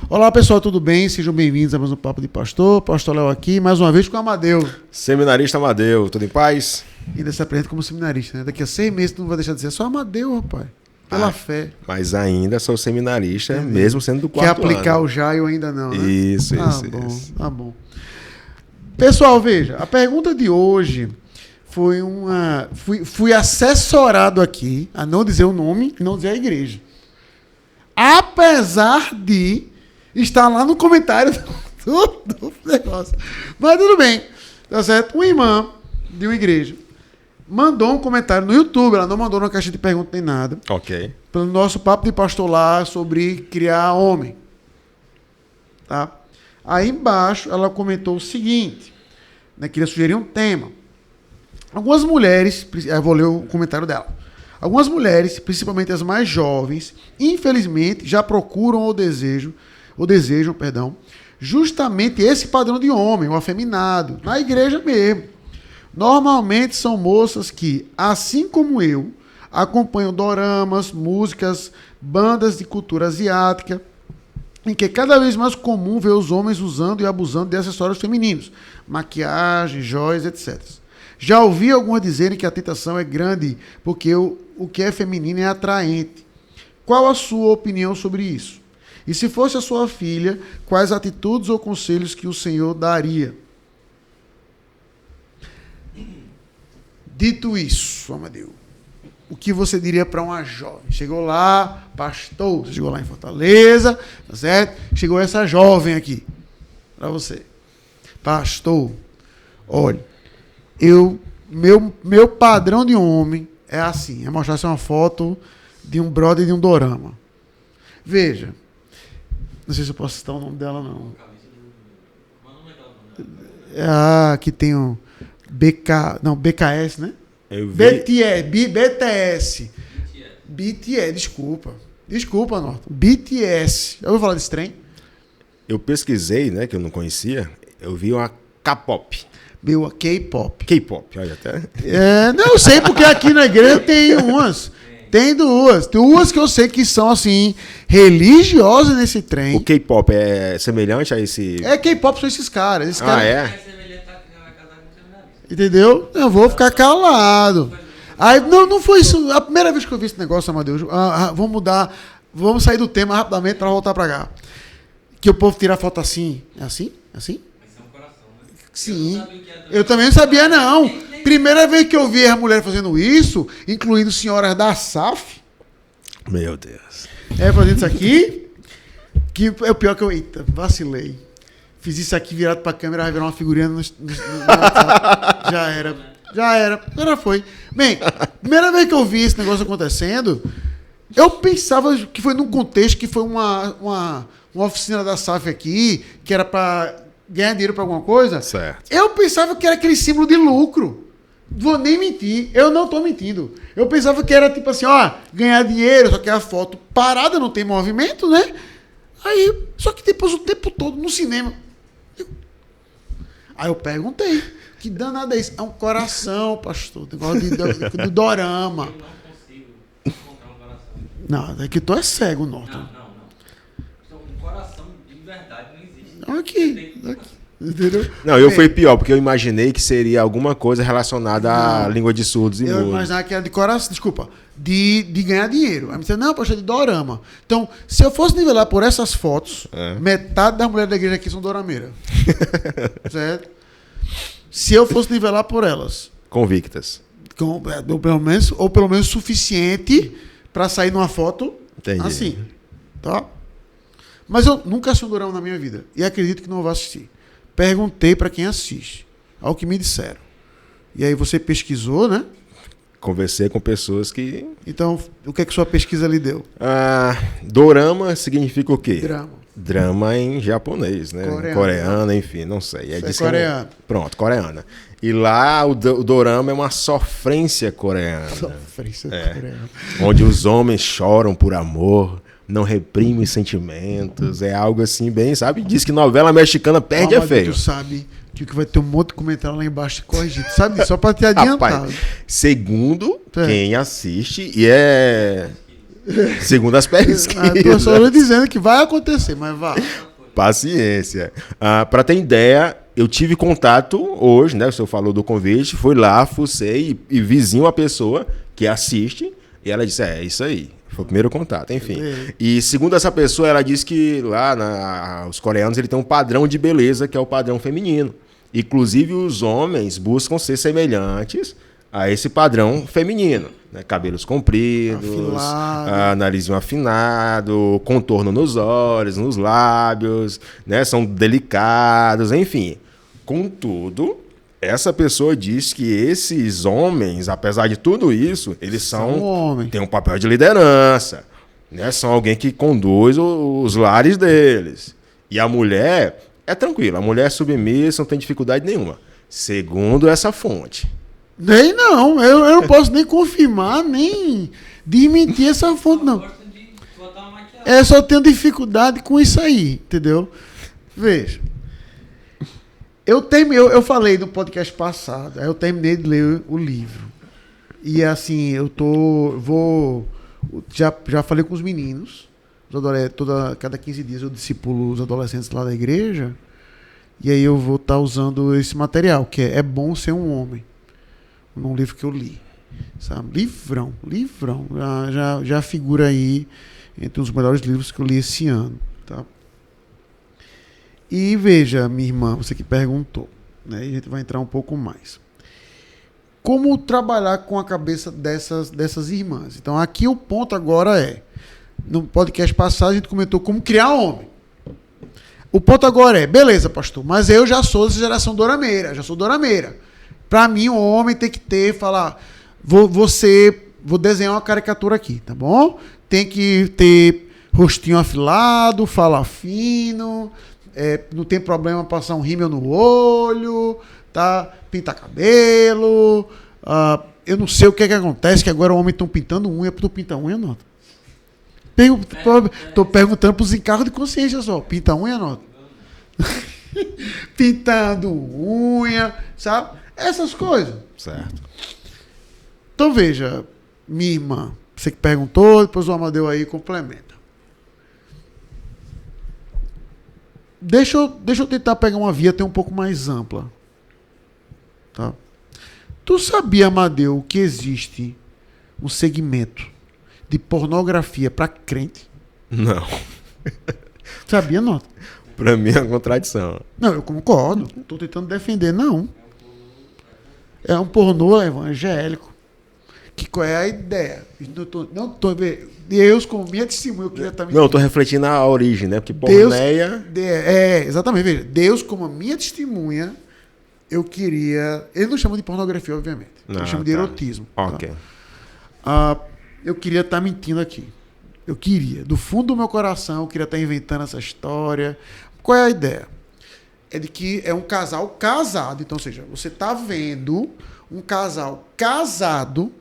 Olá pessoal, tudo bem? Sejam bem-vindos a mais um Papo de Pastor. Pastor Léo aqui, mais uma vez com o Amadeu. Seminarista Amadeu, tudo em paz? E ainda se apresenta como seminarista, né? Daqui a 6 meses tu não vai deixar de ser só Amadeu, rapaz. Pela fé. Mas ainda sou seminarista, mesmo sendo do quarto ano. Quer aplicar o Jaio ainda não, né? Isso. Tá bom. Pessoal, veja, a pergunta de hoje foi uma... Fui assessorado aqui a não dizer o nome e não dizer a igreja. Apesar de estar lá no comentário do negócio. Mas tudo bem. Tá certo? Uma irmã de uma igreja mandou um comentário no YouTube. Ela não mandou na caixa de perguntas nem nada. Ok. Pelo nosso papo de pastor lá sobre criar homem. Tá? Aí embaixo ela comentou o seguinte. Né, queria sugerir um tema. Algumas mulheres... Eu vou ler o comentário dela. Algumas mulheres, principalmente as mais jovens, infelizmente já procuram ou desejam, justamente esse padrão de homem, o afeminado, na igreja mesmo. Normalmente são moças que, assim como eu, acompanham doramas, músicas, bandas de cultura asiática, em que é cada vez mais comum ver os homens usando e abusando de acessórios femininos, maquiagem, joias, etc. Já ouvi algumas dizerem que a tentação é grande porque o que é feminino é atraente. Qual a sua opinião sobre isso? E se fosse a sua filha, quais atitudes ou conselhos que o Senhor daria? Dito isso, Amadeu, o que você diria para uma jovem? Chegou lá, pastor, você chegou lá em Fortaleza, tá certo? Chegou essa jovem aqui, para você. Pastor, olha, meu padrão de homem é assim, é mostrar uma foto de um brother de um dorama. Veja, não sei se eu posso citar o nome dela, não. Que tem um BKS, né? Eu vi... BTS. Desculpa, Norton. BTS. Eu vou falar desse trem? Eu pesquisei, né, que eu não conhecia, eu vi uma K-pop. Meu, K-pop. K-pop, olha até. Não sei, porque aqui na igreja tem umas. Tem duas. Duas que eu sei que são, assim, religiosas nesse trem. O K-pop é semelhante a esse... K-pop são esses caras. É? Entendeu? Eu vou ficar calado. Aí, não foi isso. A primeira vez que eu vi esse negócio, Amadeu, vamos mudar. Vamos sair do tema rapidamente para voltar para cá. Que o povo tira foto assim. É assim? Assim? Sim. Eu também não sabia, não. Primeira vez que eu vi as mulheres fazendo isso, incluindo senhoras da SAF. Meu Deus. Fazendo isso aqui. Que é o pior que eu... Eita, vacilei. Fiz isso aqui virado pra câmera, vai virar uma figurinha no WhatsApp. Já era. Agora foi. Bem, primeira vez que eu vi esse negócio acontecendo, eu pensava que foi num contexto que foi uma oficina da SAF aqui, que era pra ganhar dinheiro pra alguma coisa. Certo. Eu pensava que era aquele símbolo de lucro. Vou nem mentir. Eu não tô mentindo. Eu pensava que era tipo assim, ganhar dinheiro, só que a foto parada, não tem movimento, né? Aí, só que depois o tempo todo no cinema. Aí eu perguntei, que danada é isso? É um coração, pastor, negócio de dorama. Eu não consigo encontrar um coração. Não, é que tu é cego, Norton. Não. Um coração de verdade não existe. Aqui. Entendeu? Não, eu fui pior, porque eu imaginei que seria alguma coisa relacionada à língua de surdos e mudos. Eu imaginava que era de coração, desculpa, de ganhar dinheiro. Aí me disse, não, pastor, de dorama. Então, se eu fosse nivelar por essas fotos, metade das mulheres da igreja aqui são dorameiras. Certo? Se eu fosse nivelar por elas. Convictas. Ou pelo menos suficiente para sair numa foto. Entendi. Assim. Tá? Mas eu nunca assisti um dorama na minha vida. E acredito que não vou assistir. Perguntei para quem assiste. Ao que me disseram. E aí você pesquisou, né? Conversei com pessoas que... Então, o que é que sua pesquisa lhe deu? Dorama significa o quê? Drama em japonês, né? Coreano, enfim, não sei. É coreano. Pronto, coreana. E lá o dorama é uma sofrência coreana. Sofrência coreana. Onde os homens choram por amor, não reprimem sentimentos. É algo assim bem, sabe? Diz que novela mexicana perde a feio. Tu sabe que vai ter um monte de comentário lá embaixo corrigido. Sabe? Só pra te adiantar. Rapaz, segundo quem assiste, e é Segundo as A pesquisas. pessoa dizendo que vai acontecer, mas vai. Paciência. Para ter ideia, eu tive contato hoje, né? O senhor falou do convite, fui lá, fucei e vizinho a pessoa que assiste e ela disse, é isso aí. Foi o primeiro contato, enfim. E segundo essa pessoa, ela disse que lá os coreanos ele tem um padrão de beleza que é o padrão feminino. Inclusive os homens buscam ser semelhantes a esse padrão feminino, né? Cabelos compridos, narizinho afinado, contorno nos olhos, nos lábios, né? São delicados, enfim. Contudo, essa pessoa diz que esses homens, apesar de tudo isso, eles têm um papel de liderança, né? São alguém que conduz os lares deles. E a mulher é tranquila, a mulher é submissa, não tem dificuldade nenhuma. Segundo essa fonte. Nem não, eu não posso nem confirmar, nem desmentir essa fonte, não. Eu só tenho dificuldade com isso aí, entendeu? Veja. Eu falei no podcast passado, aí eu terminei de ler o livro. E assim, já falei com os meninos, cada 15 dias eu discipulo os adolescentes lá da igreja, e aí eu vou estar usando esse material, que é Bom Ser um Homem. Num livro que eu li, sabe? Livrão. Já figura aí entre os melhores livros que eu li esse ano, tá? E veja, minha irmã, você que perguntou, né? E a gente vai entrar um pouco mais. Como trabalhar com a cabeça dessas irmãs? Então, aqui o ponto agora no podcast passado a gente comentou como criar homem. O ponto agora beleza, pastor, mas eu já sou dessa geração dorameira. Pra mim, o homem tem que vou desenhar uma caricatura aqui, tá bom? Tem que ter rostinho afilado, falar fino, não tem problema passar um rímel no olho, tá? Pintar cabelo. Eu não sei o que acontece, que agora o homem estão pintando unha. Tu pinta unha, não? Tô perguntando pros encargos de consciência só. Pinta unha, não? Pintando unha, sabe? Essas coisas. Certo. Então veja, minha irmã, você que perguntou, depois o Amadeu aí complementa. Deixa eu tentar pegar uma via até um pouco mais ampla. Tá? Tu sabia, Amadeu, que existe um segmento de pornografia para crente? Não. Sabia, não? Para mim é uma contradição. Não, eu concordo. Estou tentando defender, não. É um pornô evangélico. Qual é a ideia? Não tô vendo. Deus, como minha testemunha, eu queria também. Não, eu tô refletindo a origem, né? Porque porneia. Exatamente, veja. Deus, como a minha testemunha, eu queria. Ele não chama de pornografia, obviamente. Ele chama de erotismo. Ok. Tá? Eu queria estar mentindo aqui. Eu queria. Do fundo do meu coração, eu queria estar inventando essa história. Qual é a ideia? É de que é um casal casado. Então, ou seja, você está vendo um casal casado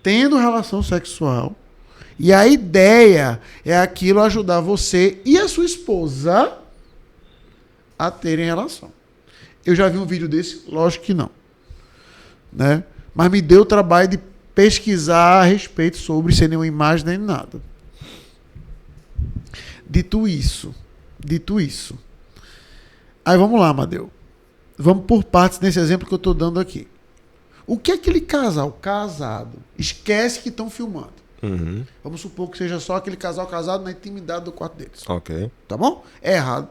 tendo relação sexual e a ideia é aquilo ajudar você e a sua esposa a terem relação. Eu já vi um vídeo desse? Lógico que não. Né? Mas me deu o trabalho de pesquisar a respeito sobre sem nenhuma imagem nem nada. Dito isso. Aí vamos lá, Amadeu. Vamos por partes nesse exemplo que eu estou dando aqui. O que é aquele casal casado esquece que estão filmando? Uhum. Vamos supor que seja só aquele casal casado na intimidade do quarto deles. Ok. Tá bom? É errado.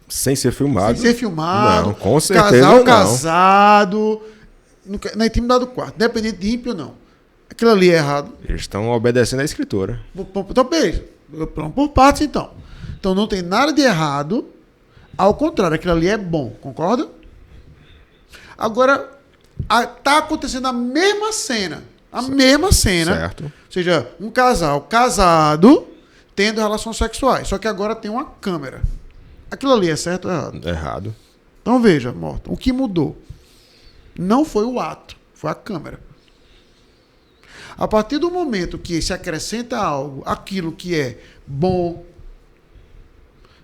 Sem ser filmado? Sem ser filmado. Não, com certeza casal não. Casado, na intimidade do quarto. Independente de ímpio ou não. Aquilo ali é errado. Eles estão obedecendo à escritura. Então, beleza. Vamos por partes, então. Então, não tem nada de errado. Ao contrário, aquilo ali é bom. Concorda? Agora, tá acontecendo a mesma cena. Mesma cena. Certo. Ou seja, um casal casado tendo relações sexuais. Só que agora tem uma câmera. Aquilo ali é certo ou errado? Errado. Então veja, Morton, o que mudou? Não foi o ato, foi a câmera. A partir do momento que se acrescenta algo, aquilo que é bom,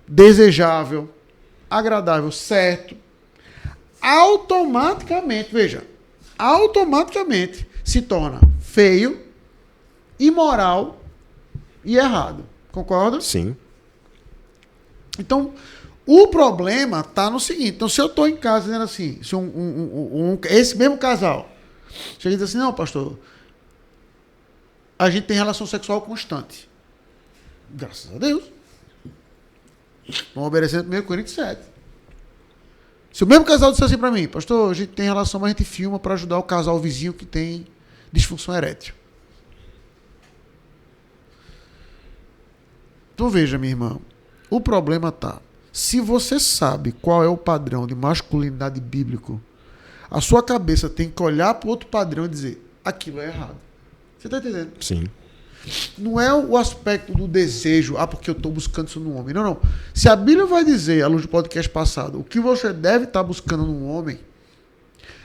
desejável, agradável, certo, automaticamente se torna feio imoral e errado. Concorda? Sim. Então, o problema está no seguinte. Então, se eu estou em casa dizendo assim, se esse mesmo casal chega e diz assim, não, pastor, a gente tem relação sexual constante. Graças a Deus. Estão obedecendo 1 Coríntios 7. Se o mesmo casal disser assim para mim, pastor, a gente tem relação, mas a gente filma para ajudar o casal vizinho que tem disfunção erétil. Então veja, minha irmã, o problema está. Se você sabe qual é o padrão de masculinidade bíblico, a sua cabeça tem que olhar para o outro padrão e dizer, aquilo é errado. Você está entendendo? Sim. Não é o aspecto do desejo, porque eu estou buscando isso no homem. Não, não. Se a Bíblia vai dizer, à luz do podcast passado, o que você deve estar buscando num homem,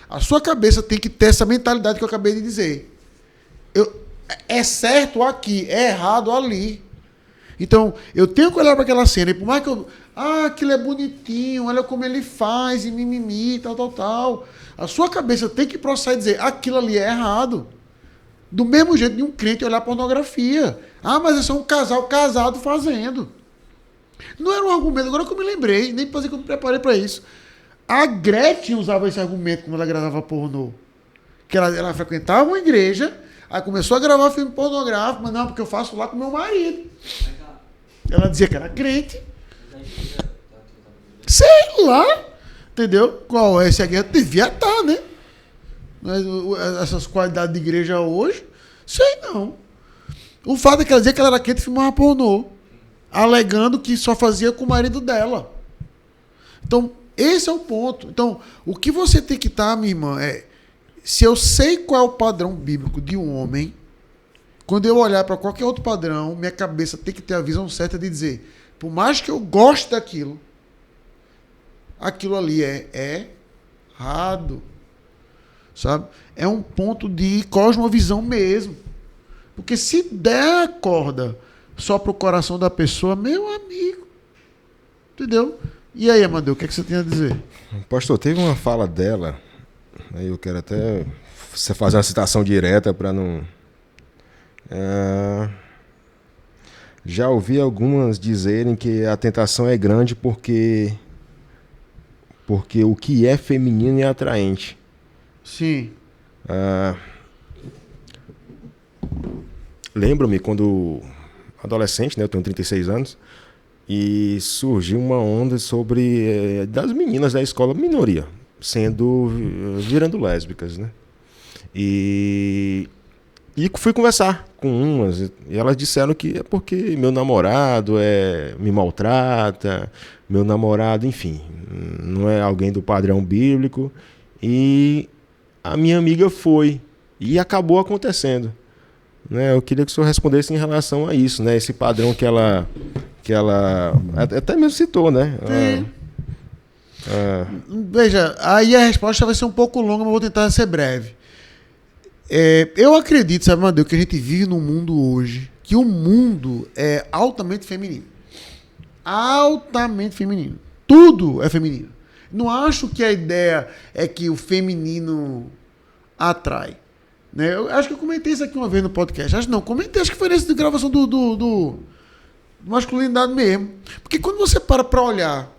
a sua cabeça tem que ter essa mentalidade que eu acabei de dizer. É certo aqui, é errado ali. Então, eu tenho que olhar para aquela cena, e por mais que eu... aquilo é bonitinho, olha como ele faz, e mimimi, tal. A sua cabeça tem que processar e dizer, aquilo ali é errado. Do mesmo jeito de um crente olhar pornografia. Mas é só um casal casado fazendo. Não era um argumento, agora que eu me lembrei, nem fazer que eu me preparei para isso. A Gretchen usava esse argumento quando ela gravava pornô. Que ela frequentava uma igreja, aí começou a gravar filme pornográfico, mas não, porque eu faço lá com meu marido. Ela dizia que era crente. Sei lá. Entendeu? Qual é esse aqui? Devia estar, né? Mas essas qualidades de igreja hoje, sei não. O fato é que ela dizia que ela era crente e filmava pornô, alegando que só fazia com o marido dela. Então, esse é o ponto. Então, o que você tem que estar, minha irmã, se eu sei qual é o padrão bíblico de um homem, quando eu olhar para qualquer outro padrão, minha cabeça tem que ter a visão certa de dizer, por mais que eu goste daquilo, aquilo ali é errado. Sabe? É um ponto de cosmovisão mesmo. Porque se der a corda só pro coração da pessoa, meu amigo. Entendeu? E aí, Amadeu, o que você tem a dizer? Pastor, teve uma fala dela, aí eu quero até você fazer uma citação direta para não... já ouvi algumas dizerem que a tentação é grande porque o que é feminino é atraente. Sim. Lembro-me quando adolescente, né, eu tenho 36 anos, e surgiu uma onda sobre das meninas da escola, minoria, virando lésbicas, né? E fui conversar com umas, e elas disseram que é porque meu namorado me maltrata, meu namorado, enfim, não é alguém do padrão bíblico, e a minha amiga foi, e acabou acontecendo. Né? Eu queria que o senhor respondesse em relação a isso, né? Esse padrão que ela até mesmo citou, né? Veja, aí a resposta vai ser um pouco longa, mas vou tentar ser breve. Eu acredito, sabe, Amadeu, que a gente vive num mundo hoje, que o mundo é altamente feminino. Altamente feminino. Tudo é feminino. Não acho que a ideia é que o feminino atrai. Né? Eu acho que eu comentei isso aqui uma vez no podcast. Acho que foi nessa gravação do masculinidade mesmo. Porque quando você para olhar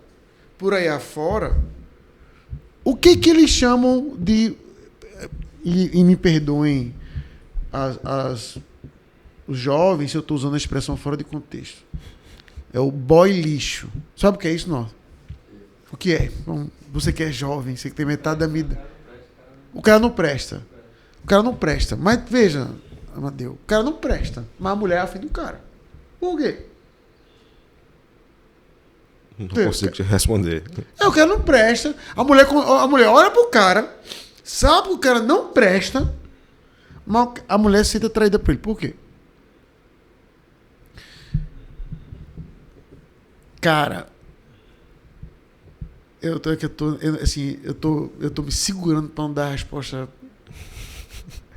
por aí afora, o que eles chamam de... E me perdoem os jovens se eu estou usando a expressão fora de contexto. É o boy lixo. Sabe o que é isso, não? O que é? Você que é jovem, você que tem metade da vida. O cara não presta. O cara não presta. Mas veja, Amadeu, o cara não presta. Mas a mulher é afim do cara. Por quê? Não consigo te responder. O cara não presta. A mulher olha pro cara, sabe que o cara não presta, mas a mulher se sente atraída por ele. Por quê? Cara, eu tô me segurando para não dar a resposta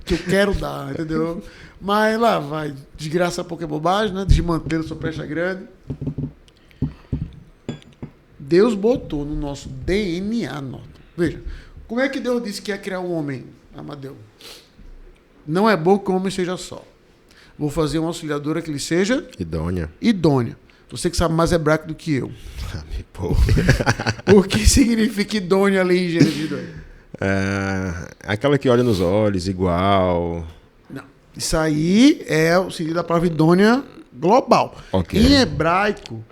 que eu quero dar, entendeu? Mas lá vai, desgraça pouco é bobagem, né? Desmantendo sua pecha grande. Deus botou no nosso DNA, veja, como é que Deus disse que ia criar um homem, Amadeu? Não é bom que o homem seja só. Vou fazer uma auxiliadora que lhe seja Idônea. idônea. Você que sabe mais hebraico do que eu. Pô. O que significa idônea ali em Gênesis 2? Aquela que olha nos olhos, igual. Não. Isso aí é o sentido da palavra idônea global. Ok. Em hebraico,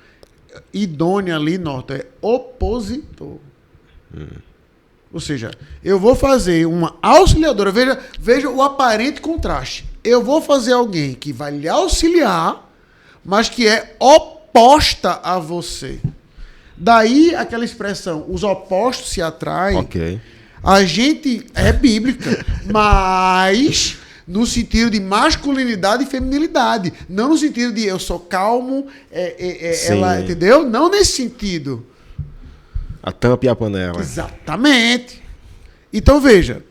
idônea ali, Norton, é opositor. Ou seja, eu vou fazer uma auxiliadora. Veja o aparente contraste. Eu vou fazer alguém que vai lhe auxiliar, mas que é oposta a você. Daí aquela expressão, os opostos se atraem. Ok. A gente é bíblica, mas no sentido de masculinidade e feminilidade. Não no sentido de eu sou calmo, ela, entendeu? Não nesse sentido. A tampa e a panela. Exatamente. Então veja,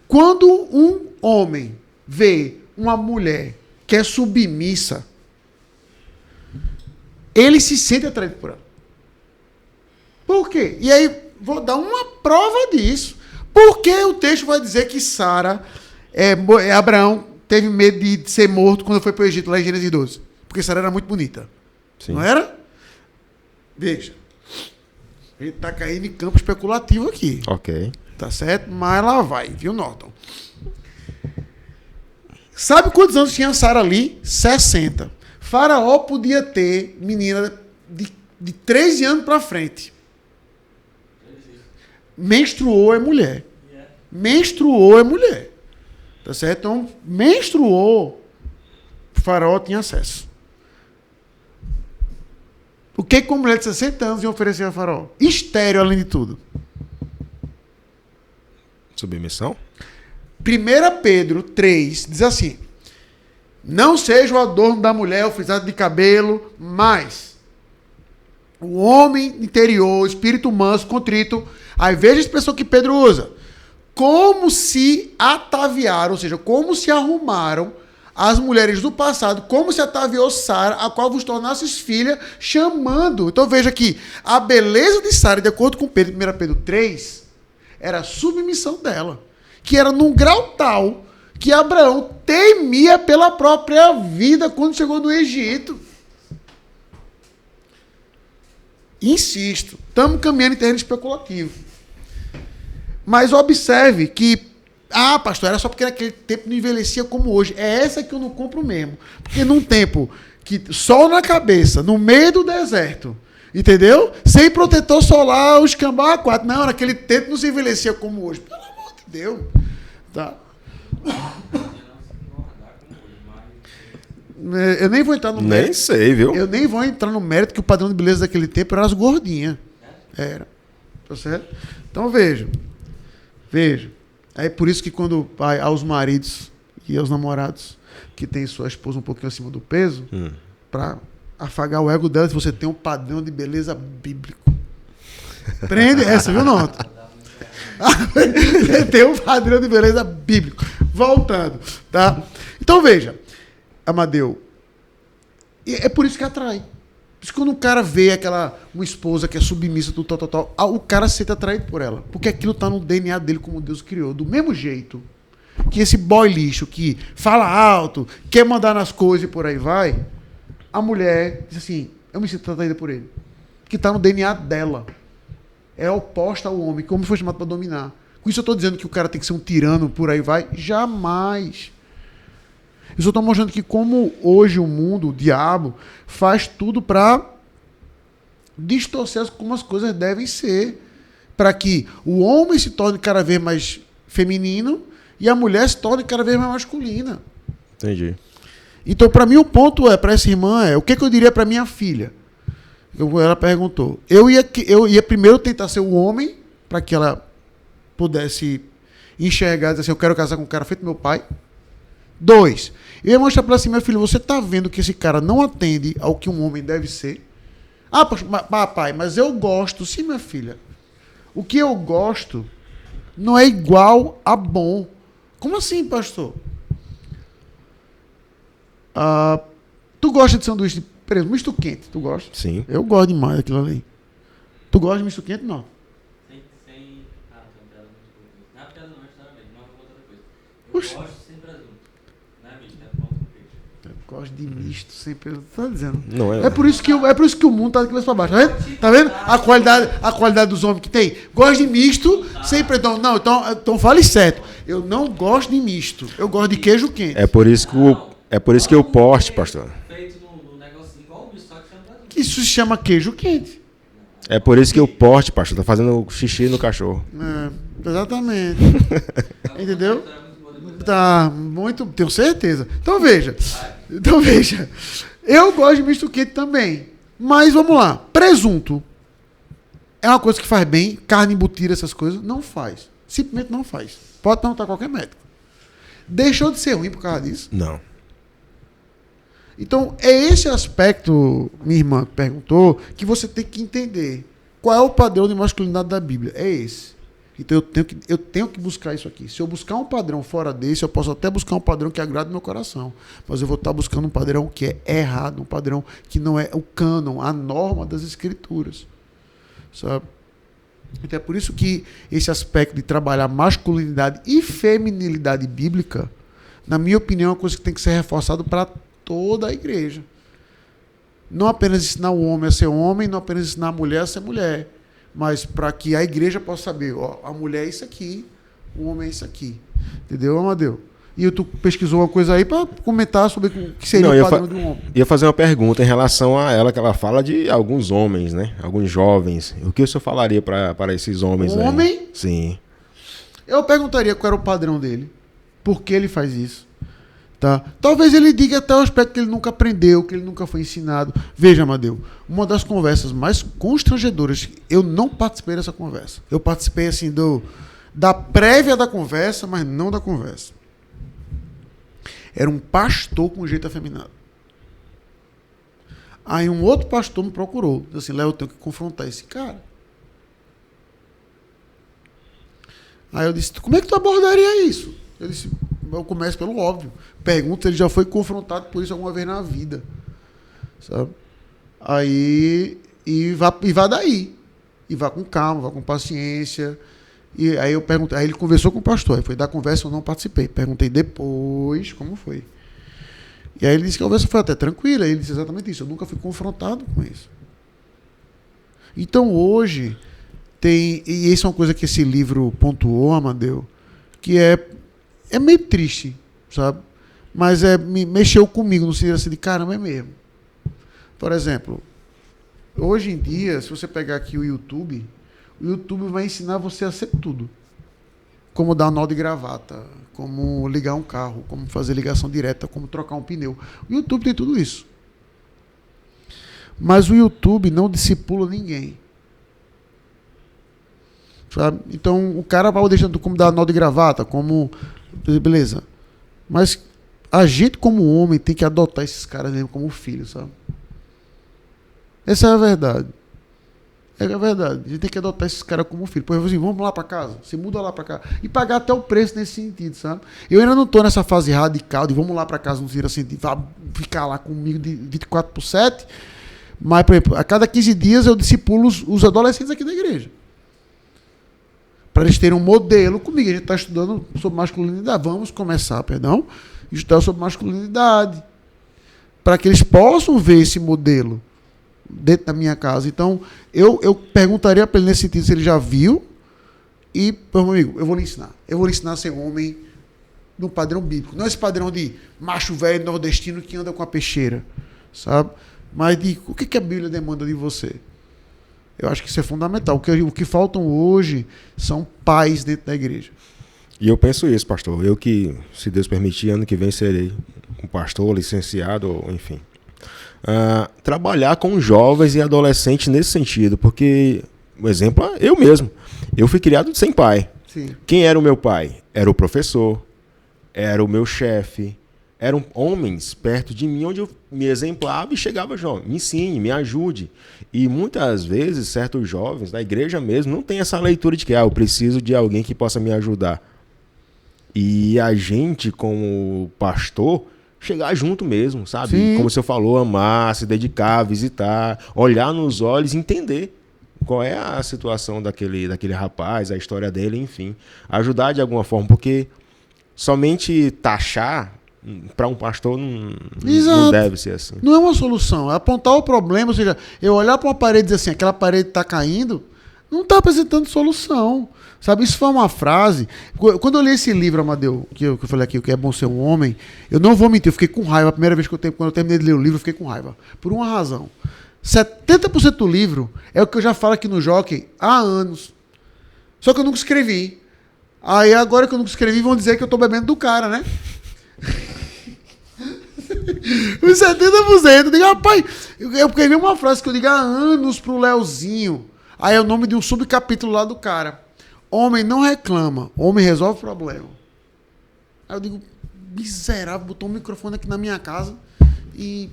quando um homem vê uma mulher que é submissa, ele se sente atraído por ela. Por quê? E aí vou dar uma prova disso. Por que o texto vai dizer que Sara, Abraão, teve medo de ser morto quando foi para o Egito, lá em Gênesis 12? Porque Sara era muito bonita. Sim. Não era? Veja. A gente está caindo em campo especulativo aqui. Ok. Tá certo? Mas lá vai, viu, Norton? Sabe quantos anos tinha Sara ali? 60. Faraó podia ter menina de 13 anos para frente. Menstruou é mulher. Menstruou é mulher. Tá certo? Então, menstruou, o faraó tinha acesso. O que uma mulher de 60 anos ia oferecer a faraó? Estéreo, além de tudo. Submissão? 1 Pedro 3 diz assim: não seja o adorno da mulher o frisado de cabelo, mas o homem interior, espírito manso, contrito. Aí veja a expressão que Pedro usa. Como se ataviaram, ou seja, como se arrumaram as mulheres do passado, como se ataviou Sara, a qual vos tornastes filha, chamando. Então veja que a beleza de Sara, de acordo com Pedro, 1 Pedro 3, era a submissão dela, que era num grau tal que Abraão temia pela própria vida quando chegou no Egito. Insisto, estamos caminhando em terreno especulativo. Mas observe que, pastor, era só porque naquele tempo não envelhecia como hoje. É essa que eu não compro mesmo. Porque num tempo que sol na cabeça, no meio do deserto, entendeu? Sem protetor solar, os cambau A4. Não, naquele tempo não se envelhecia como hoje. Pelo amor de Deus. Tá? Eu nem vou entrar no mérito. Nem sei, viu? Eu nem vou entrar no mérito que o padrão de beleza daquele tempo era as gordinhas. Era. Tá certo? Então veja. É por isso que quando aos maridos e aos namorados que tem sua esposa um pouquinho acima do peso, para afagar o ego dela, se você tem um padrão de beleza bíblico. Prende essa, viu, Norton? Tem um padrão de beleza bíblico. Voltando, tá? Então veja, Amadeu, é por isso que atrai. Por isso que quando um cara vê uma esposa que é submissa, o cara se sente atraído por ela. Porque aquilo está no DNA dele como Deus criou. Do mesmo jeito que esse boy lixo que fala alto, quer mandar nas coisas e por aí vai, a mulher diz assim, eu me sinto atraída por ele. Que está no DNA dela. É oposta ao homem, que o homem foi chamado para dominar. Com isso eu estou dizendo que o cara tem que ser um tirano, por aí vai? Jamais. Eu só estou mostrando que como hoje o mundo, o diabo, faz tudo para distorcer como as coisas devem ser. Para que o homem se torne cada vez mais feminino e a mulher se torne cada vez mais masculina. Entendi. Então, para mim, o ponto para essa irmã o que eu diria para minha filha? Ela perguntou. Eu ia primeiro tentar ser o homem, para que ela pudesse enxergar, dizer assim, eu quero casar com um cara feito meu pai. 2, eu ia mostrar para ela assim, meu filho, você está vendo que esse cara não atende ao que um homem deve ser? Papai, mas eu gosto. Sim, minha filha. O que eu gosto não é igual a bom. Como assim, pastor? Tu gosta de sanduíche de presunto, misto quente, tu gosta? Sim. Eu gosto demais daquilo ali. Tu gosta de misto quente, não? Tem piada muito. Não é piada não, é história mesmo, mas eu vou outra coisa. Eu Puxa. gosto sem presunto. Não é misto, é pão com queijo. Gosto de misto, sempre. Tá dizendo. Não é. É por isso que o mundo tá de cabeça pra baixo. Tá vendo? Tá vendo? A qualidade dos homens que tem. Gosto de misto, sempre. Então fale certo. Eu não gosto de misto. Eu gosto de queijo quente. É por isso que o porte, pastor. Feito no negocinho igual o misto, só que chama Brasil. Que isso se chama queijo quente. É por isso que o porte, pastor, tá fazendo xixi no cachorro. Exatamente. Entendeu? Tá, muito. Tenho certeza. Então veja. Eu gosto de misto quente também. Mas vamos lá. Presunto é uma coisa que faz bem. Carne embutida, essas coisas. Não faz. Simplesmente não faz. Pode perguntar a qualquer médico. Deixou de ser ruim por causa disso? Não. Então, é esse aspecto, minha irmã perguntou, que você tem que entender. Qual é o padrão de masculinidade da Bíblia? É esse. Então, eu tenho que buscar isso aqui. Se eu buscar um padrão fora desse, eu posso até buscar um padrão que agrade meu coração. Mas eu vou estar buscando um padrão que é errado, um padrão que não é o cânon, a norma das Escrituras. Sabe? Então, é por isso que esse aspecto de trabalhar masculinidade e feminilidade bíblica, na minha opinião, é uma coisa que tem que ser reforçado para toda a igreja. Não apenas ensinar o homem a ser homem, não apenas ensinar a mulher a ser mulher, mas para que a igreja possa saber, ó, a mulher é isso aqui, o homem é isso aqui. Entendeu, Amadeu? E tu pesquisou uma coisa aí para comentar sobre o que seria o padrão de um homem. Ia fazer uma pergunta em relação a ela, que ela fala de alguns homens, né? Alguns jovens. O que o senhor falaria para esses homens aí? Homem? Sim. Eu perguntaria qual era o padrão dele. Por que ele faz isso? Tá? Talvez ele diga até o aspecto que ele nunca aprendeu, que ele nunca foi ensinado. Veja, Amadeu, uma das conversas mais constrangedoras, eu não participei dessa conversa. Eu participei assim da prévia da conversa, mas não da conversa. Era um pastor com jeito afeminado. Aí um outro pastor me procurou. Disse assim, Léo, eu tenho que confrontar esse cara. Aí eu disse, como é que tu abordaria isso? Eu disse, eu começo pelo óbvio. Pergunto se ele já foi confrontado por isso alguma vez na vida. Sabe? Aí, e vá daí. E vá com calma, vá com paciência. E aí eu perguntei, aí ele conversou com o pastor. Aí foi da conversa, eu não participei. Perguntei depois como foi. E aí ele disse que a conversa foi até tranquila. Ele disse exatamente isso. Eu nunca fui confrontado com isso. Então hoje tem, e isso é uma coisa que esse livro pontuou, Amadeu, que é meio triste, sabe? Mas mexeu comigo no sentido assim de caramba, é mesmo. Por exemplo, hoje em dia, se você pegar aqui o YouTube vai ensinar você a ser tudo. Como dar nó de gravata, como ligar um carro, como fazer ligação direta, como trocar um pneu. O YouTube tem tudo isso. Mas o YouTube não discipula ninguém. Sabe? Então, o cara vai deixando como dar nó de gravata, como... Beleza. Mas a gente, como homem, tem que adotar esses caras mesmo como filho, sabe? Essa é a verdade. É a verdade. A gente tem que adotar esses caras como filho. Por exemplo, assim, vamos lá para casa. Você muda lá para cá. E pagar até o preço nesse sentido, sabe? Eu ainda não estou nessa fase radical de vamos lá para casa, não assim, de ficar lá comigo de 24/7. Mas, por exemplo, a cada 15 dias eu discipulo os adolescentes aqui da igreja. Para eles terem um modelo comigo. A gente está estudando sobre masculinidade. Vamos começar, estudar sobre masculinidade. Para que eles possam ver esse modelo dentro da minha casa. Então, eu perguntaria para ele nesse sentido se ele já viu. E, meu amigo, eu vou lhe ensinar. Eu vou lhe ensinar a ser homem no padrão bíblico. Não esse padrão de macho velho nordestino que anda com a peixeira. Sabe? Mas de o que a Bíblia demanda de você? Eu acho que isso é fundamental. O que faltam hoje são pais dentro da igreja. E eu penso isso, pastor. Eu que, se Deus permitir, ano que vem serei um pastor, licenciado, enfim. Trabalhar com jovens e adolescentes nesse sentido, porque, por exemplo, eu mesmo. Eu fui criado sem pai. Sim. Quem era o meu pai? Era o professor, era o meu chefe, eram homens perto de mim onde eu me exemplava e chegava, jovem, me ensine, me ajude. E muitas vezes, certos jovens da igreja mesmo não tem essa leitura de que eu preciso de alguém que possa me ajudar. E a gente, como pastor, chegar junto mesmo, sabe? Sim. Como o senhor falou, amar, se dedicar, visitar, olhar nos olhos, entender qual é a situação daquele rapaz, a história dele, enfim. Ajudar de alguma forma, porque somente taxar Para um pastor não Exato. deve ser assim. Não é uma solução. É apontar o problema, ou seja, eu olhar para uma parede e dizer assim, aquela parede está caindo, não está apresentando solução. Sabe, isso foi uma frase. Quando eu li esse livro, Amadeu, que eu falei aqui, o que é bom ser um homem, eu não vou mentir, eu fiquei com raiva. A primeira vez quando eu terminei de ler o livro, eu fiquei com raiva. Por uma razão. 70% do livro é o que eu já falo aqui no Jockey há anos. Só que eu nunca escrevi. Aí agora que eu nunca escrevi, vão dizer que eu tô bebendo do cara, né? Os 70%. Eu digo, rapaz, eu escrevi uma frase que eu digo há anos pro Leozinho. Aí é o nome de um subcapítulo lá do cara. Homem não reclama, homem resolve o problema. Aí eu digo, miserável, botou um microfone aqui na minha casa e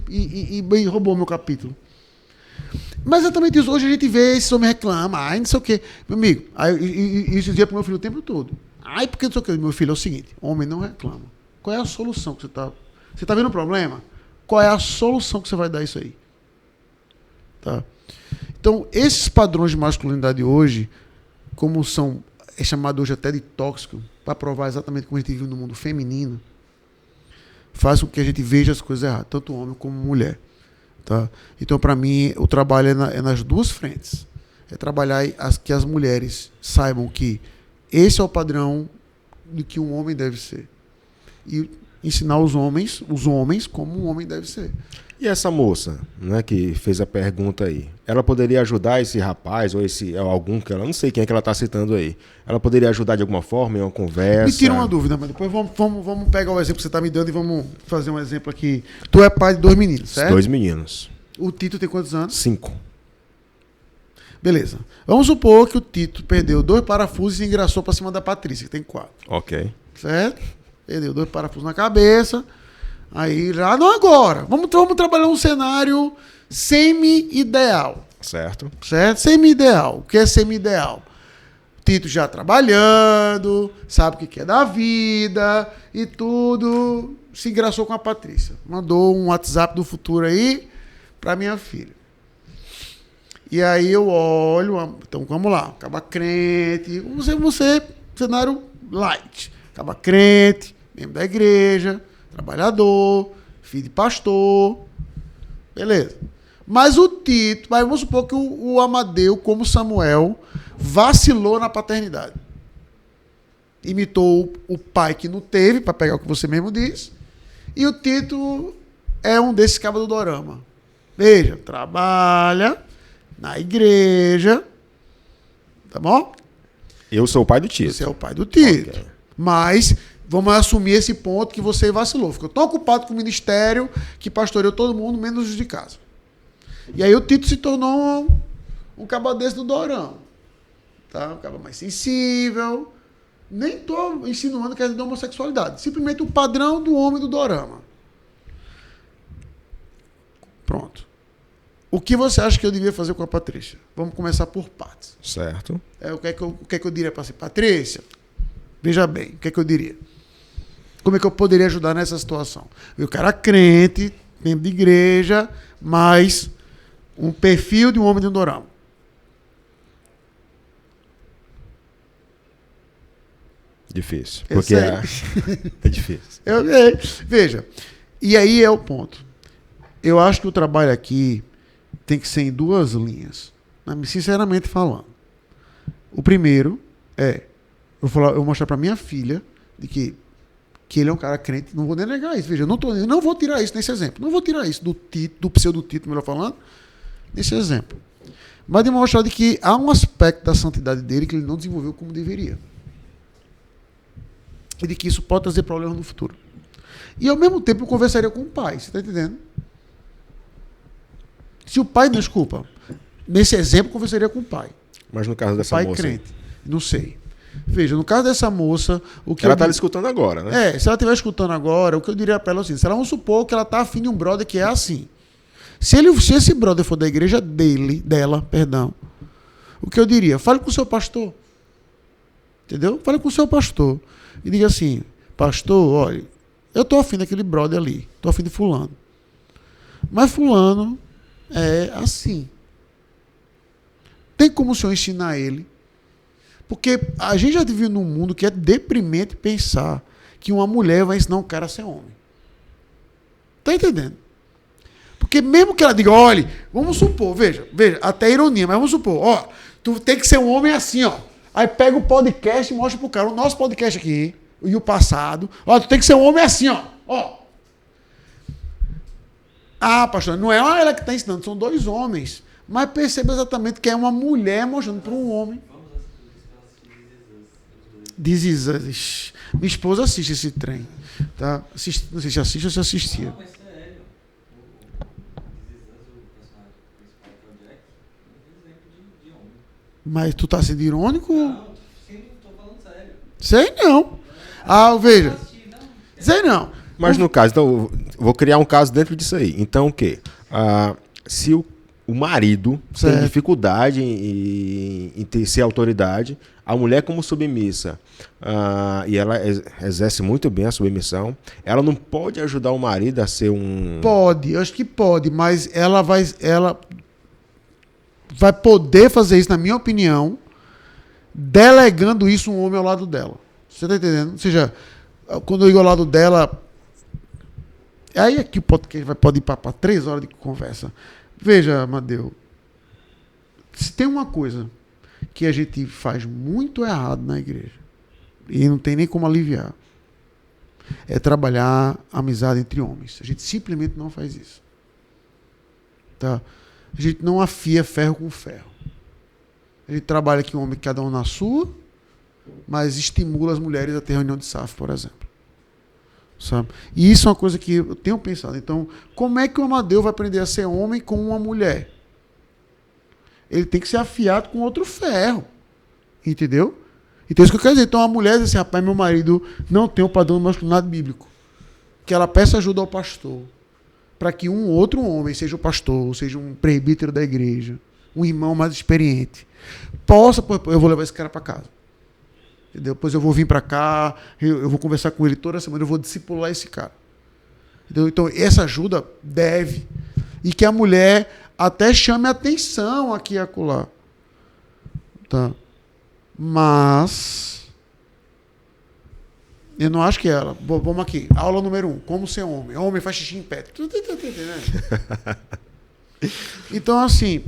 roubou meu capítulo. Mas exatamente isso. Hoje a gente vê esse homem reclama, ai, não sei o quê. Meu amigo, isso eu dizia pro meu filho o tempo todo. Ai, porque não sei o quê. Meu filho, é o seguinte, homem não reclama. Qual é a solução que você tá... Você tá vendo o problema? Qual é a solução que você vai dar a isso aí? Tá? Então, esses padrões de masculinidade hoje, como são, é chamado hoje até de tóxico, para provar exatamente como a gente vive no mundo feminino, faz com que a gente veja as coisas erradas, tanto homem como mulher. Tá? Então, para mim, o trabalho é nas duas frentes. É trabalhar que as mulheres saibam que esse é o padrão de que um homem deve ser. E ensinar os homens como um homem deve ser. E essa moça, né, que fez a pergunta aí, ela poderia ajudar esse rapaz ou algum que ela não sei quem é que ela está citando aí. Ela poderia ajudar de alguma forma em uma conversa? Me tira uma dúvida, mas depois vamos pegar o exemplo que você está me dando e vamos fazer um exemplo aqui. Tu é pai de 2 meninos, certo? 2 meninos. O Tito tem quantos anos? 5. Beleza. Vamos supor que o Tito perdeu 2 parafusos e engraçou para cima da Patrícia, que tem 4. Ok. Certo? Perdeu 2 parafusos na cabeça. Aí já, não agora. Vamos trabalhar um cenário semi-ideal. Certo. Certo? Semi-ideal. O que é semi-ideal? Tito já trabalhando, sabe o que é da vida e tudo. Se engraçou com a Patrícia. Mandou um WhatsApp do futuro aí para minha filha. E aí eu olho, então vamos lá, acaba crente, você cenário light. Acaba crente, membro da igreja, trabalhador, filho de pastor, beleza. Mas o Tito, mas vamos supor que o Amadeu, como Samuel, vacilou na paternidade. Imitou o pai que não teve, para pegar o que você mesmo disse, e o Tito é um desses cabos do dorama. Veja, trabalha na igreja, tá bom? Eu sou o pai do Tito. Você é o pai do Tito. Okay. Mas vamos assumir esse ponto que você vacilou. Ficou tão ocupado com o ministério que pastoreou todo mundo, menos os de casa. E aí o Tito se tornou um caba desse do dorama. Tá? Um caba mais sensível. Nem estou insinuando que é de homossexualidade. Simplesmente o padrão do homem do dorama. Pronto. O que você acha que eu devia fazer com a Patrícia? Vamos começar por partes. Certo. O que é que eu diria para você? Patrícia, veja bem, o que é que eu diria? Como é que eu poderia ajudar nessa situação? O cara crente, membro de igreja, mas um perfil de um homem de um dorama. Difícil. Porque é difícil. Veja, e aí é o ponto. Eu acho que o trabalho aqui tem que ser em 2 linhas, sinceramente falando. O primeiro é, eu vou mostrar para minha filha de que ele é um cara crente, não vou nem negar isso. Veja, eu não vou tirar isso nesse exemplo. Não vou tirar isso do pseudo-Tito, melhor falando, nesse exemplo. Mas de mostrar de que há um aspecto da santidade dele que ele não desenvolveu como deveria. E de que isso pode trazer problemas no futuro. E ao mesmo tempo eu conversaria com o pai, você está entendendo? Se o pai, desculpa, nesse exemplo eu conversaria com o pai. Mas no caso dessa moça... Pai crente, não sei. Veja, no caso dessa moça... o que ela está escutando agora, né? Se ela estiver escutando agora, o que eu diria para ela é o seguinte, se ela vamos supor que ela está afim de um brother que é assim. Se esse brother for da igreja dela, o que eu diria? Fale com o seu pastor. Entendeu? Fale com o seu pastor. E diga assim, pastor, olha, eu estou afim daquele brother ali, estou afim de fulano. Mas fulano é assim. Tem como o senhor ensinar ele? Porque a gente já vive num mundo que é deprimente pensar que uma mulher vai ensinar um cara a ser homem. Tá entendendo? Porque mesmo que ela diga, olha, vamos supor, veja, até ironia, mas vamos supor, ó, tu tem que ser um homem assim, ó. Aí pega o podcast e mostra pro cara, o nosso podcast aqui, e o passado, ó, tu tem que ser um homem assim, ó. Ah, pastor, não é ela que está ensinando, são dois homens. Mas perceba exatamente que é uma mulher mostrando para um homem. This is Us. Minha esposa assiste esse trem. Tá? Não sei se assiste ou se assistia. Não, mas sério. O personagem principal, que é o Jack, é um exemplo de homem. Mas tu tá sendo irônico? Não, sempre tô falando sério. Sei não. Ah, veja. Sei não. Mas no caso, então, eu vou criar um caso dentro disso aí. Então, o quê? Se o marido tem dificuldade em ser autoridade, a mulher como submissa, e ela exerce muito bem a submissão, ela não pode ajudar o marido a ser um... Pode, eu acho que pode, mas ela vai poder fazer isso, na minha opinião, delegando isso um homem ao lado dela. Você tá entendendo? Ou seja, quando eu digo ao lado dela... Aí aqui o podcast pode ir para 3 horas de conversa. Veja, Amadeu, se tem uma coisa que a gente faz muito errado na igreja, e não tem nem como aliviar, é trabalhar amizade entre homens. A gente simplesmente não faz isso. Tá? A gente não afia ferro com ferro. A gente trabalha aqui um homem, cada um na sua, mas estimula as mulheres a ter reunião de SAF, por exemplo. Sabe? E isso é uma coisa que eu tenho pensado. Então, como é que o Amadeu vai aprender a ser homem com uma mulher? Ele tem que ser afiado com outro ferro. Entendeu? Então, isso que eu quero dizer. Então, a mulher diz assim, rapaz, meu marido não tem o padrão do masculinidade bíblico. Que ela peça ajuda ao pastor. Para que um outro homem, seja o pastor, seja um presbítero da igreja, um irmão mais experiente, possa... Eu vou levar esse cara para casa. Depois eu vou vir para cá, eu vou conversar com ele toda semana, eu vou discipular esse cara. Entendeu? Então, essa ajuda deve. E que a mulher até chame atenção aqui e acolá. Tá? Mas eu não acho que ela. Vamos aqui. Aula número 1. Como ser homem. Homem faz xixi em pé. Tu tá entendendo? Então, assim,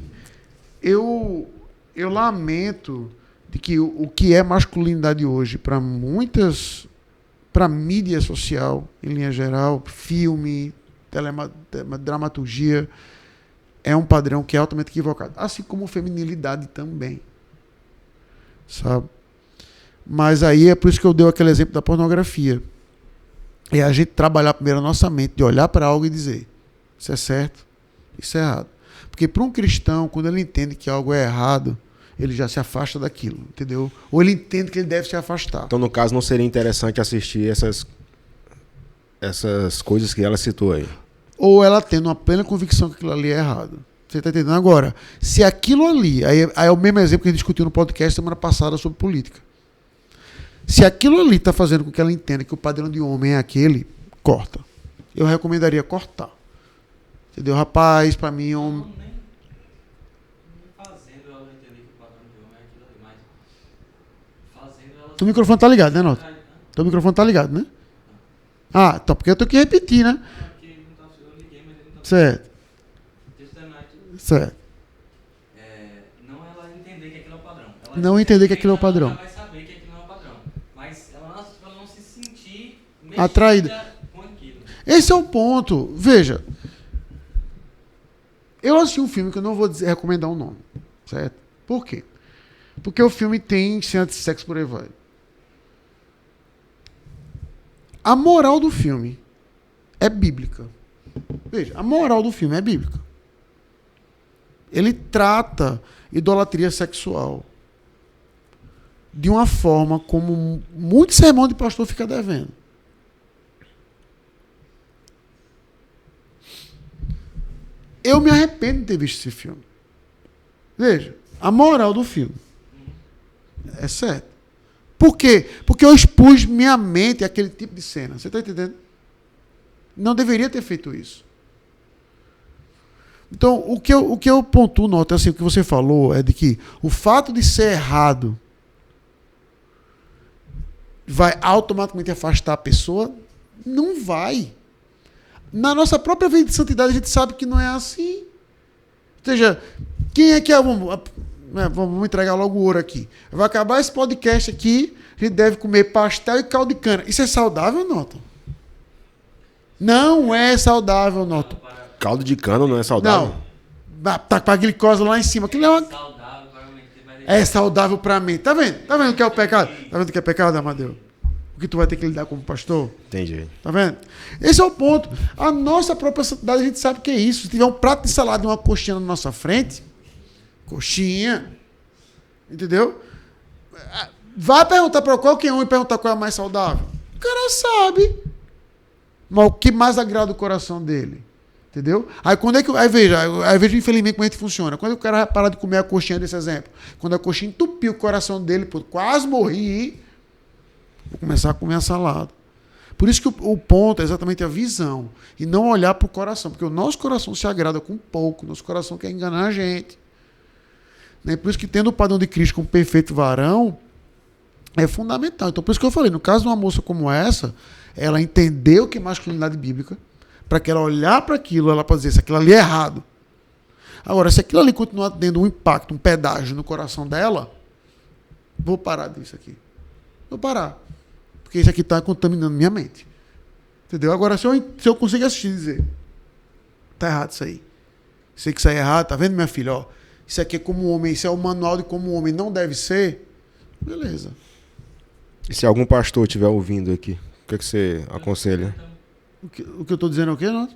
eu lamento de que o que é masculinidade hoje para mídia social, em linha geral, filme, dramaturgia, é um padrão que é altamente equivocado. Assim como feminilidade também. Sabe? Mas aí é por isso que eu dei aquele exemplo da pornografia. É a gente trabalhar primeiro a nossa mente, de olhar para algo e dizer, isso é certo, isso é errado. Porque para um cristão, quando ele entende que algo é errado, ele já se afasta daquilo, entendeu? Ou ele entende que ele deve se afastar. Então, no caso, não seria interessante assistir essas coisas que ela citou aí? Ou ela tendo uma plena convicção que aquilo ali é errado. Você está entendendo? Agora, se aquilo ali... Aí é o mesmo exemplo que a gente discutiu no podcast semana passada sobre política. Se aquilo ali está fazendo com que ela entenda que o padrão de homem é aquele, corta. Eu recomendaria cortar. Entendeu? Rapaz, para mim... Teu microfone tá ligado, né, Nota? Teu microfone tá ligado, né? Ah, tá, porque eu tenho que repetir, né? Certo. Certo. Não ela entender que aquilo é o padrão. Não entender que aquilo é o padrão. Ela vai saber que aquilo é o padrão. Mas ela não se sentir atraída com aquilo. Esse é o ponto. Veja. Eu assisti um filme que eu não vou recomendar o nome. Certo? Por quê? Porque o filme tem cena de sexo por aí vai. A moral do filme é bíblica. Veja, a moral do filme é bíblica. Ele trata idolatria sexual de uma forma como muito sermão de pastor fica devendo. Eu me arrependo de ter visto esse filme. Veja, a moral do filme é certo. Por quê? Porque eu expus minha mente àquele tipo de cena. Você está entendendo? Não deveria ter feito isso. Então, o que eu pontuo, Nota, assim, o que você falou é de que o fato de ser errado vai automaticamente afastar a pessoa? Não vai. na nossa própria vida de santidade a gente sabe que não é assim. Ou seja, quem é que é... Vamos entregar logo o ouro aqui. Vai acabar esse podcast aqui, a gente deve comer pastel e caldo de cana. Isso é saudável, Norton? Não é saudável, Norton. Caldo de cana não é saudável? Não. Tá com a glicose lá em cima. Aquilo é uma... Saudável para mim. É saudável para mim. Tá vendo? Tá vendo o que é o pecado? Tá vendo o que é pecado, Amadeu? O que tu vai ter que lidar como pastor? Entendi. Tá vendo? Esse é o ponto. A nossa própria santidade, a gente sabe o que é isso. Se tiver um prato de salada e uma coxinha na nossa frente, coxinha, entendeu? Vai perguntar para qualquer um e perguntar qual é a mais saudável. O cara sabe. Mas o que mais agrada o coração dele? Entendeu? Aí quando é que. Aí veja, infelizmente, como é que funciona. Quando o cara vai parar de comer a coxinha desse exemplo? Quando a coxinha entupiu o coração dele, pô, quase morri, vou começar a comer a salada. Por isso que o ponto é exatamente a visão. E não olhar para o coração. Porque o nosso coração se agrada com pouco. O nosso coração quer enganar a gente. Né? Por isso que tendo o padrão de Cristo como perfeito varão é fundamental. Então por isso que eu falei, no caso de uma moça como essa, ela entendeu o que é masculinidade bíblica, para que ela olhar para aquilo, ela pode dizer se aquilo ali é errado. Agora, se aquilo ali continuar tendo um impacto, um pedágio no coração dela, vou parar disso aqui. Vou parar. Porque isso aqui está contaminando minha mente. Entendeu? Agora, se eu conseguir assistir e dizer, tá errado isso aí. Sei que isso aí é errado, tá vendo, minha filha? Ó, isso aqui é como homem, isso é o manual de como homem não deve ser. Beleza. E se algum pastor estiver ouvindo aqui, o que, é que você aconselha? O que eu estou dizendo é o quê, não?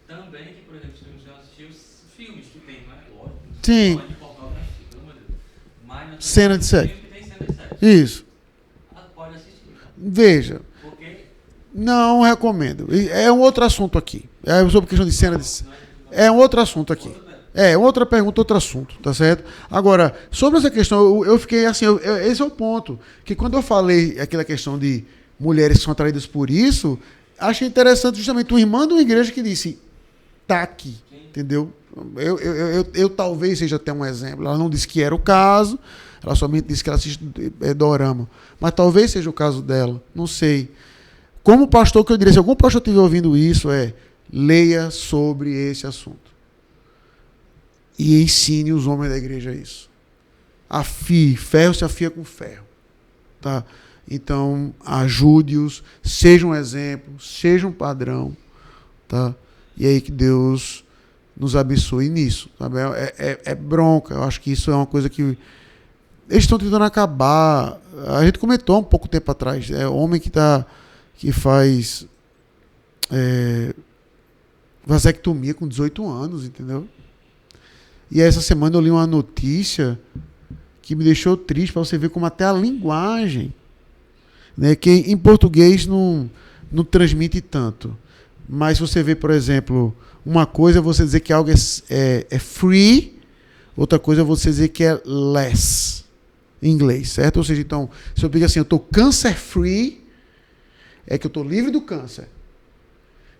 Também que, por exemplo, se você assistir os filmes que tem, não é? Lógico. Sim. Não é de portal da Chico, pelo amor de Deus. Mas nós Cena de temos um sexo. filme que tem cena de sexo. Isso. Pode assistir. Veja. Porque Não recomendo. É um outro assunto aqui. É sobre questão de cena de... É um outro assunto aqui. É outra pergunta, outro assunto, tá certo? Agora, sobre essa questão, eu fiquei assim, esse é o ponto. Que quando eu falei aquela questão de mulheres que são atraídas por isso, achei interessante justamente um irmão de uma igreja que disse, tá aqui, entendeu? Eu talvez seja até um exemplo. Ela não disse que era o caso, ela somente disse que ela assiste dorama. Mas talvez seja o caso dela, não sei. Como pastor, que eu diria, se algum pastor estiver ouvindo isso, leia sobre esse assunto. E ensine os homens da igreja isso. Afie, ferro se afia com ferro. Tá? Então, ajude-os, seja um exemplo, seja um padrão. Tá? E aí que Deus nos abençoe nisso. Sabe? É bronca, eu acho que isso é uma coisa que eles estão tentando acabar. A gente comentou um pouco tempo atrás, homem que faz vasectomia com 18 anos, entendeu? E essa semana eu li uma notícia que me deixou triste, para você ver como até a linguagem, né, que em português não transmite tanto. Mas se você vê, por exemplo, uma coisa é você dizer que algo é free, outra coisa é você dizer que é less, em inglês, certo? Ou seja, então, se eu digo assim, eu estou cancer free, é que eu estou livre do câncer.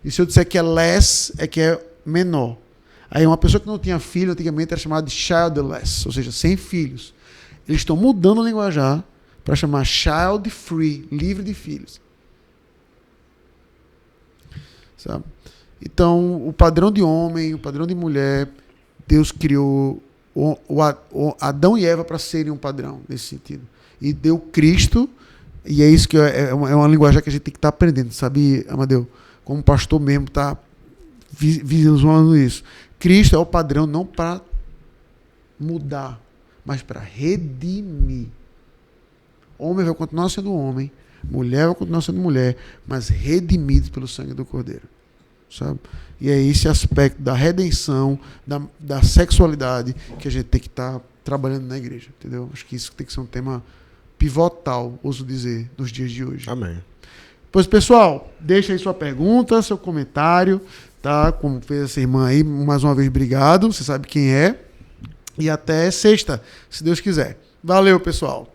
E se eu disser que é less, é que é menor. Aí uma pessoa que não tinha filho, antigamente era chamada de childless, ou seja, sem filhos. Eles estão mudando o linguajar para chamar child free, livre de filhos. Sabe? Então, o padrão de homem, o padrão de mulher, Deus criou o Adão e Eva para serem um padrão nesse sentido. E deu Cristo, e é isso que é uma linguagem que a gente tem que estar aprendendo, sabe, Amadeu? Como pastor mesmo está visualizando isso. Cristo é o padrão não para mudar, mas para redimir. Homem vai continuar sendo homem, mulher vai continuar sendo mulher, mas redimidos pelo sangue do Cordeiro. Sabe? E é esse aspecto da redenção, da sexualidade, que a gente tem que estar trabalhando na igreja. Entendeu? Acho que isso tem que ser um tema pivotal, ouso dizer, nos dias de hoje. Amém. Pois, pessoal, deixa aí sua pergunta, seu comentário, tá? Como fez essa irmã aí, mais uma vez, obrigado. Você sabe quem é. E até sexta, se Deus quiser. Valeu, pessoal.